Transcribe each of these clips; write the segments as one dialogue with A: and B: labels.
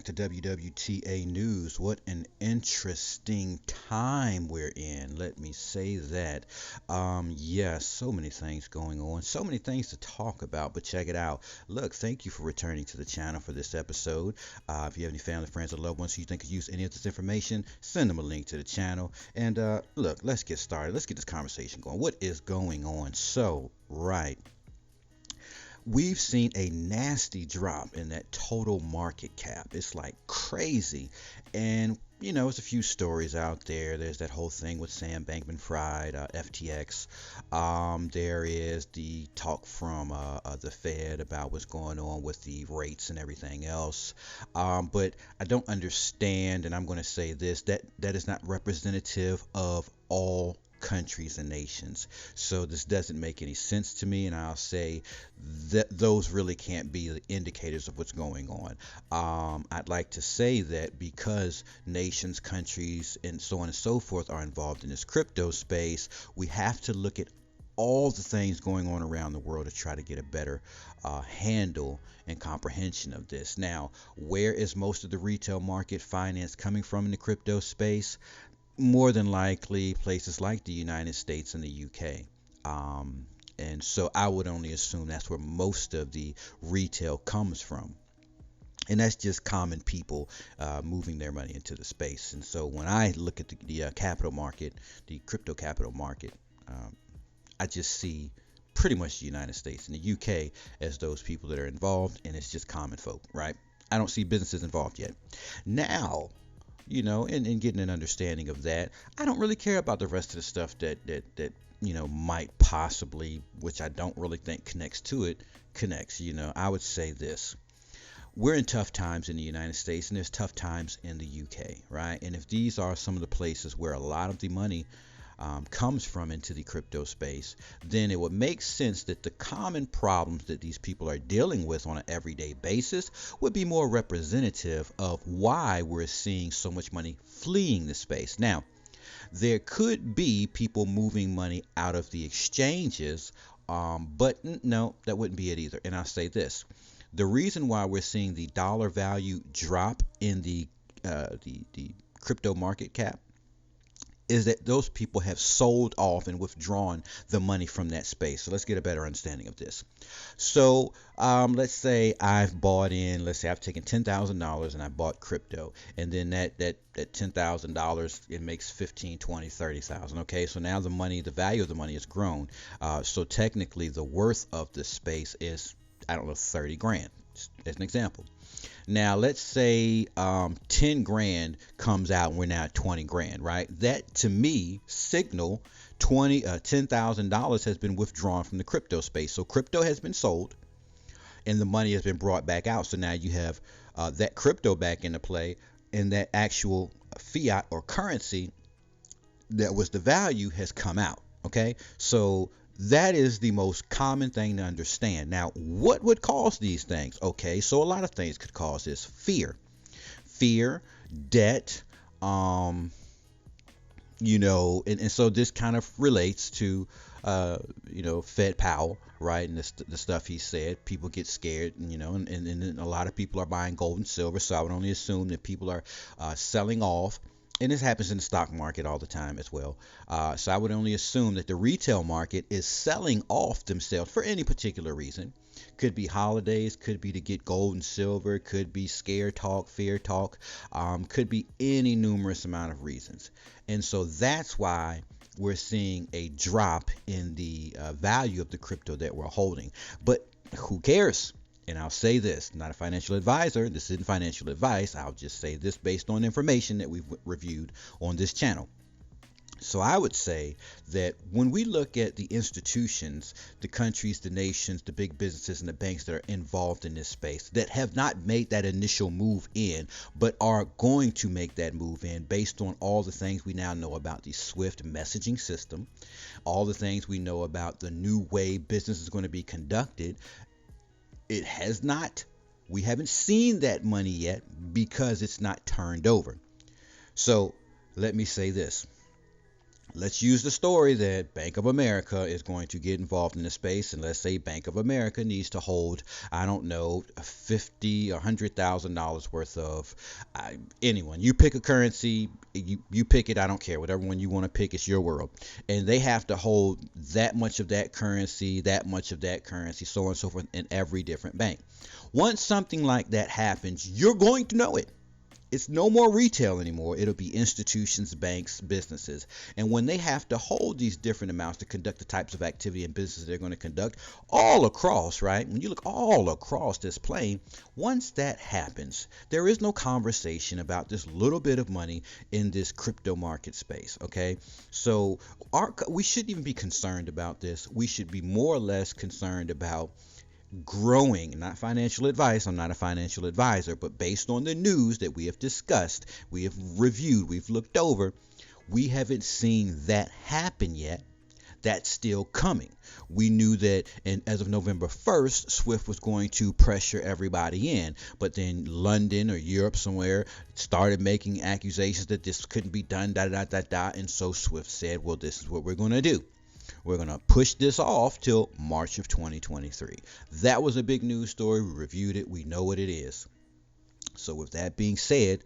A: back to WWTA News. What an interesting time we're in. Let me say that. Yes, so many things going on, so many things to talk about, but check it out. Look, thank you for returning to the channel for this episode. If you have any family, friends, or loved ones who you think could use any of this information, send them a link to the channel. And look, let's get started. Let's get this conversation going. What is going on? Right. We've seen a nasty drop in that total market cap. It's like crazy. And, there's a few stories out there. There's that whole thing with Sam Bankman Fried, FTX. There is the talk from the Fed about what's going on with the rates and everything else. But I don't understand, and I'm going to say this, that is not representative of all countries and nations. So this doesn't make any sense to me, and I'll say that those really can't be the indicators of what's going on. I'd like to say that because nations, countries, and so on and so forth are involved in this crypto space, we have to look at all the things going on around the world to try to get a better handle and comprehension of this. Now, where is most of the retail market finance coming from in the crypto space? More than likely places like the United States and the UK. And so I would only assume that's where most of the retail comes from. And that's just common people moving their money into the space. And so when I look at the capital market, the crypto capital market, I just see pretty much the United States and the UK as those people that are involved, and it's just common folk, right? I don't see businesses involved yet. Now, and getting an understanding of that. I don't really care about the rest of the stuff that might possibly, which I don't really think connects. I would say this. We're in tough times in the United States, and there's tough times in the UK, right? And if these are some of the places where a lot of the money comes from into the crypto space, then it would make sense that the common problems that these people are dealing with on an everyday basis would be more representative of why we're seeing so much money fleeing the space. Now, there could be people moving money out of the exchanges, but no, that wouldn't be it either. And I'll say this. The reason why we're seeing the dollar value drop in the crypto market cap is that those people have sold off and withdrawn the money from that space. So let's get a better understanding of this. So let's say I've bought in, let's say I've taken $10,000 and I bought crypto, and then that $10,000, it makes 15, 20, 30,000. Okay, so now the value of the money has grown. So technically the worth of the space is, I don't know, 30 grand, as an example. Now, let's say 10 grand comes out and we're now at 20 grand, right? That, to me, signal $10,000 has been withdrawn from the crypto space. So crypto has been sold and the money has been brought back out. So now you have that crypto back into play, and that actual fiat or currency that was the value has come out. Okay, so that is the most common thing to understand. Now, what would cause these things? Okay, so a lot of things could cause this. Fear, debt, and so this kind of relates to, Fed Powell, right? And the stuff he said. People get scared, and a lot of people are buying gold and silver. So I would only assume that people are selling off. And this happens in the stock market all the time as well. So I would only assume that the retail market is selling off themselves for any particular reason. Could be holidays, could be to get gold and silver, could be scare talk, fear talk, could be any numerous amount of reasons. And so that's why we're seeing a drop in the value of the crypto that we're holding. But who cares? And I'll say this, not a financial advisor. This isn't financial advice. I'll just say this based on information that we've reviewed on this channel. So I would say that when we look at the institutions, the countries, the nations, the big businesses, and the banks that are involved in this space that have not made that initial move in, but are going to make that move in based on all the things we now know about the SWIFT messaging system, all the things we know about the new way business is going to be conducted, we haven't seen that money yet because it's not turned over. So let me say this. Let's use the story that Bank of America is going to get involved in the space, and let's say Bank of America needs to hold, I don't know, 50 or $100,000 worth of anyone. You pick a currency, you pick it. I don't care. Whatever one you want to pick, it's your world, and they have to hold that much of that currency, so on and so forth, in every different bank. Once something like that happens, you're going to know it. It's no more retail anymore. It'll be institutions, banks, businesses. And when they have to hold these different amounts to conduct the types of activity and business they're going to conduct all across, right? When you look all across this plane, once that happens, there is no conversation about this little bit of money in this crypto market space, okay? So we shouldn't even be concerned about this. We should be more or less concerned about growing. Not financial advice, I'm not a financial advisor, but based on the news that we have discussed, we have reviewed, we've looked over, we haven't seen that happen yet. That's still coming. We knew that, and as of November 1st, Swift was going to pressure everybody in, but then London or Europe somewhere started making accusations that this couldn't be done, and so Swift said, well, this is what we're going to do. We're going to push this off till March of 2023. That was a big news story. We reviewed it. We know what it is. So with that being said,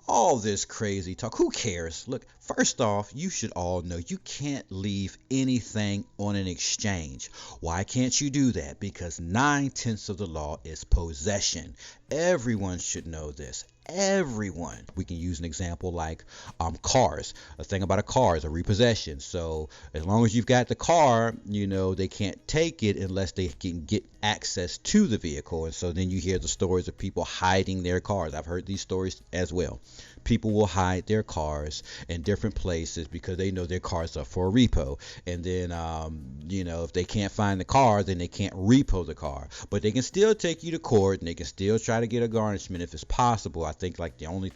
A: all this crazy talk, who cares? Look, first off, you should all know you can't leave anything on an exchange. Why can't you do that? Because 9/10 of the law is possession. Everyone should know this. Everyone. We can use an example like cars. A thing about a car is a repossession. So as long as you've got the car, they can't take it unless they can get access to the vehicle. And so then you hear the stories of people hiding their cars. I've heard these stories as well. People will hide their cars in different places because they know their cars are for a repo. And then, if they can't find the car, then they can't repo the car. But they can still take you to court, and they can still try to get a garnishment if it's possible. I think like the only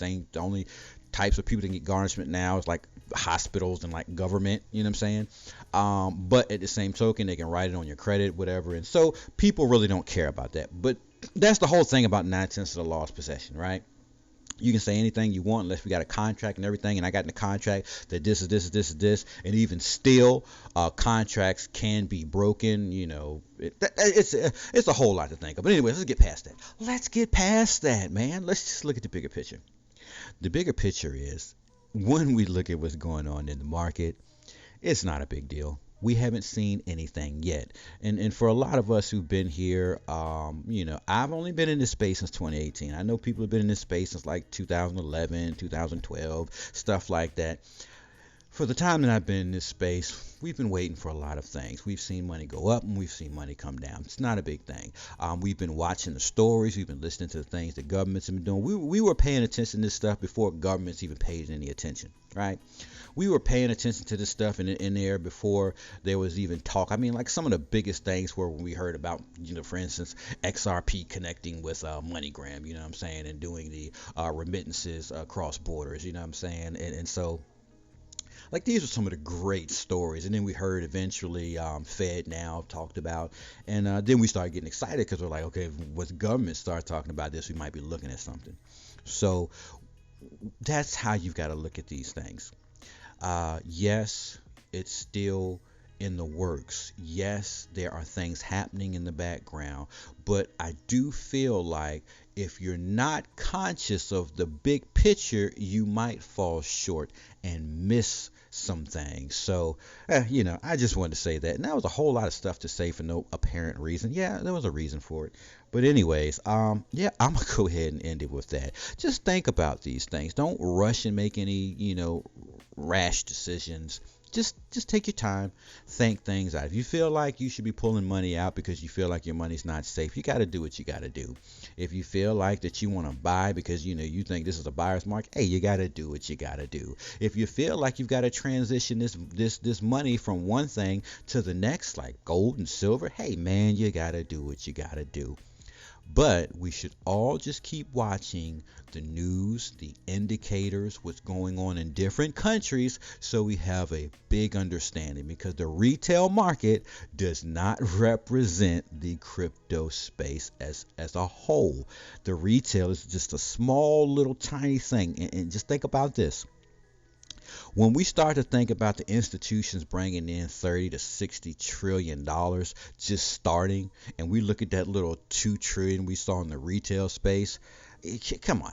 A: types of people that get garnishment now is like hospitals and like government, you know what I'm saying? But at the same token, they can write it on your credit, whatever. And so people really don't care about that. But that's the whole thing about 9/10 of the law's possession, right? You can say anything you want unless we got a contract and everything, and I got in the contract that this is this is this is this, and even still, contracts can be broken. It's a whole lot to think of. But anyways, let's get past that. Let's get past that, man. Let's just look at the bigger picture. The bigger picture is when we look at what's going on in the market, it's not a big deal. We haven't seen anything yet. And for a lot of us who've been here, I've only been in this space since 2018. I know people have been in this space since like 2011, 2012, stuff like that. For the time that I've been in this space, we've been waiting for a lot of things. We've seen money go up and we've seen money come down. It's not a big thing. We've been watching the stories. We've been listening to the things that governments have been doing. We were paying attention to this stuff before governments even paid any attention, right? We were paying attention to this stuff in there before there was even talk. I mean, like some of the biggest things were when we heard about, for instance, XRP connecting with MoneyGram, you know what I'm saying, and doing the remittances across borders, you know what I'm saying, and so. Like these are some of the great stories, and then we heard eventually FedNow talked about, and then we started getting excited because we're like, okay, once government start talking about this, we might be looking at something. So that's how you've got to look at these things. Yes, it's still in the works. Yes, there are things happening in the background, but I do feel like if you're not conscious of the big picture, you might fall short and miss some things. So, I just wanted to say that. And that was a whole lot of stuff to say for no apparent reason. Yeah, there was a reason for it. But anyways, I'm going to go ahead and end it with that. Just think about these things. Don't rush and make any, rash decisions. Just take your time, think things out. If you feel like you should be pulling money out because you feel like your money's not safe, you got to do what you got to do. If you feel like that you want to buy because you think this is a buyer's market, hey, you got to do what you got to do. If you feel like you've got to transition this money from one thing to the next, like gold and silver, hey man, you got to do what you got to do. But we should all just keep watching the news, the indicators, what's going on in different countries, so we have a big understanding, because the retail market does not represent the crypto space as a whole. The retail is just a small little tiny thing. And just think about this. When we start to think about the institutions bringing in 30 to 60 trillion dollars just starting, and we look at that little 2 trillion we saw in the retail space, come on.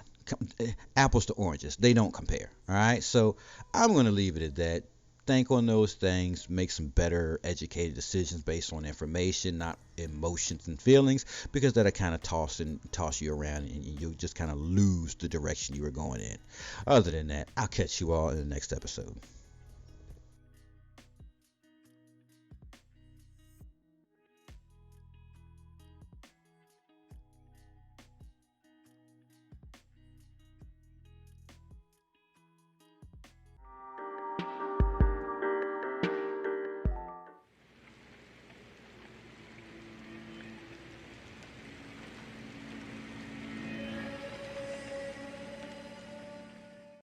A: Apples to oranges, they don't compare. All right, so I'm going to leave it at that. Think on those things, make some better educated decisions based on information, not emotions and feelings, because that'll kind of toss you around, and you'll just kind of lose the direction you were going in. Other than that, I'll catch you all in the next episode.